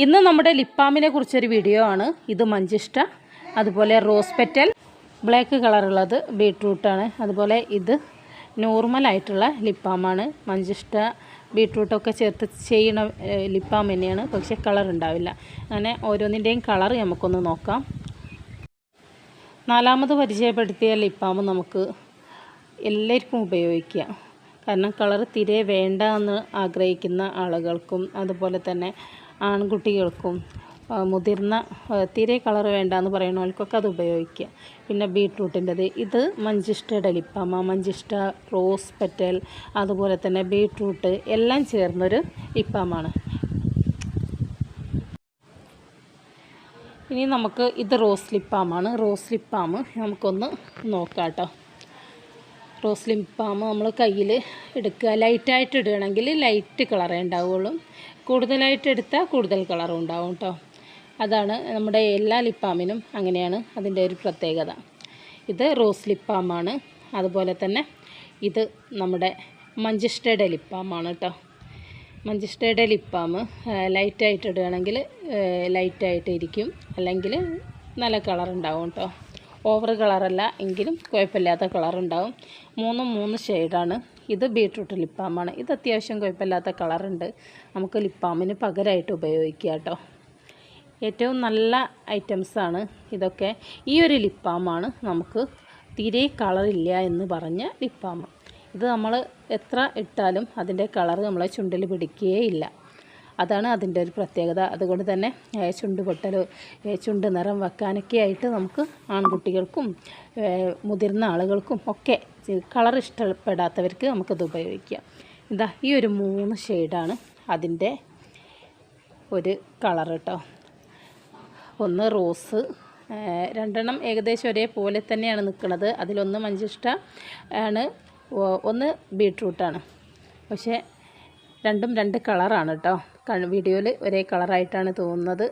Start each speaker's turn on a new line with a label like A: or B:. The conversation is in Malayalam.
A: ഇന്ന് നമ്മുടെ ലിപ് ബാമിനെ കുറിച്ചൊരു വീഡിയോ ആണ്. ഇത് മഞ്ചിഷ്ട, അതുപോലെ റോസ് പെറ്റൽ, ബ്ലാക്ക് കളറുള്ളത് ബീട്രൂട്ടാണ്. അതുപോലെ ഇത് നോർമലായിട്ടുള്ള ലിപ് ബാമാണ്. മഞ്ചിഷ്ട ബീട്രൂട്ടൊക്കെ ചേർത്ത് ചെയ്യണ ലിപ് ബാം തന്നെയാണ്, പക്ഷേ കളർ ഉണ്ടാവില്ല. അങ്ങനെ ഓരോന്നിൻ്റെയും കളർ നമുക്കൊന്ന് നോക്കാം. നാലാമത് പരിചയപ്പെടുത്തിയ ലിപ് ബാം നമുക്ക് എല്ലാവർക്കും ഉപയോഗിക്കാം. കാരണം കളർ തീരെ വേണ്ട എന്ന് ആഗ്രഹിക്കുന്ന ആളുകൾക്കും, അതുപോലെ തന്നെ ആൺകുട്ടികൾക്കും, മുതിർന്ന തീരെ കളർ വേണ്ട എന്ന് പറയുന്നവർക്കൊക്കെ അത് ഉപയോഗിക്കുക. പിന്നെ ബീട്രൂട്ടിൻ്റെത്, ഇത് മഞ്ചിഷ്ടയുടെ ലിപ് ബാം. മഞ്ചിഷ്ട, റോസ് പെറ്റൽ, അതുപോലെ തന്നെ ബീട്രൂട്ട് എല്ലാം ചേർന്നൊരു ലിപ് ബാമാണ്. ഇനി നമുക്ക് ഇത് റോസ് ലിപ് ബാമാണ്. റോസ് ലിപ് ബാം നമുക്കൊന്ന് നോക്കാം കേട്ടോ. റോസ് ലിപ് ബാം നമ്മൾ കയ്യിൽ എടുക്കുക. ലൈറ്റായിട്ട് ഇടുകയാണെങ്കിൽ ലൈറ്റ് കളറേ ഉണ്ടാവുകയുള്ളൂ. കൂടുതലായിട്ട് എടുത്താൽ കൂടുതൽ കളറും ഉണ്ടാവും കേട്ടോ. അതാണ് നമ്മുടെ എല്ലാ ലിപ് ബാമിനും അങ്ങനെയാണ് അതിൻ്റെ ഒരു പ്രത്യേകത. ഇത് റോസ് ലിപ് ബാമാണ്. അതുപോലെ തന്നെ ഇത് നമ്മുടെ മഞ്ചിഷ്ടയുടെ ലിപ് ബാമാണ് കേട്ടോ. മഞ്ചിഷ്ടയുടെ ലിപ് ബാം ലൈറ്റായിട്ട് ഇടുകയാണെങ്കിൽ ലൈറ്റായിട്ട് ഇരിക്കും, അല്ലെങ്കിൽ നല്ല കളർ ഉണ്ടാവും കേട്ടോ. ഓവർ കളറല്ല എങ്കിലും കുഴപ്പമില്ലാത്ത കളറുണ്ടാവും. മൂന്ന് ഷെയ്ഡാണ്. ഇത് ബീട്രൂട്ട് ലിപ് ബാമാണ്. ഇത് അത്യാവശ്യം കുഴപ്പമില്ലാത്ത കളറുണ്ട്. നമുക്ക് ലിപ് ബാമിന് പകരമായിട്ട് ഉപയോഗിക്കുക കേട്ടോ. ഏറ്റവും നല്ല ഐറ്റംസാണ് ഇതൊക്കെ. ഈ ഒരു ലിപ് ബാമാണ് നമുക്ക് തീരെ കളറില്ല എന്ന് പറഞ്ഞ ലിപ് ബാം. ഇത് നമ്മൾ എത്ര ഇട്ടാലും അതിൻ്റെ കളർ നമ്മളെ ചുണ്ടിൽ പിടിക്കുകയില്ല. അതാണ് അതിൻ്റെ ഒരു പ്രത്യേകത. അതുകൊണ്ട് തന്നെ ചുണ്ട് പൊട്ടൽ, ചുണ്ട് നിറം വെക്കാനൊക്കെ ആയിട്ട് നമുക്ക് ആൺകുട്ടികൾക്കും മുതിർന്ന ആളുകൾക്കും ഒക്കെ കളർ ഇഷ്ടപ്പെടാത്തവർക്ക് നമുക്കത് ഉപയോഗിക്കാം. ഇതാ ഈ ഒരു 3 ഷെയ്ഡാണ് അതിൻ്റെ ഒരു കളർ കേട്ടോ. ഒന്ന് റോസ്, രണ്ടെണ്ണം ഏകദേശം ഒരേപോലെ തന്നെയാണ് നിൽക്കുന്നത്. അതിലൊന്ന് മഞ്ചിഷ്ട ആണ്, ഒന്ന് ബീട്രൂട്ടാണ്. പക്ഷേ രണ്ടും രണ്ട് കളറാണ് കേട്ടോ. വീഡിയോയിൽ ഒരേ കളറായിട്ടാണ് തോന്നുന്നത്.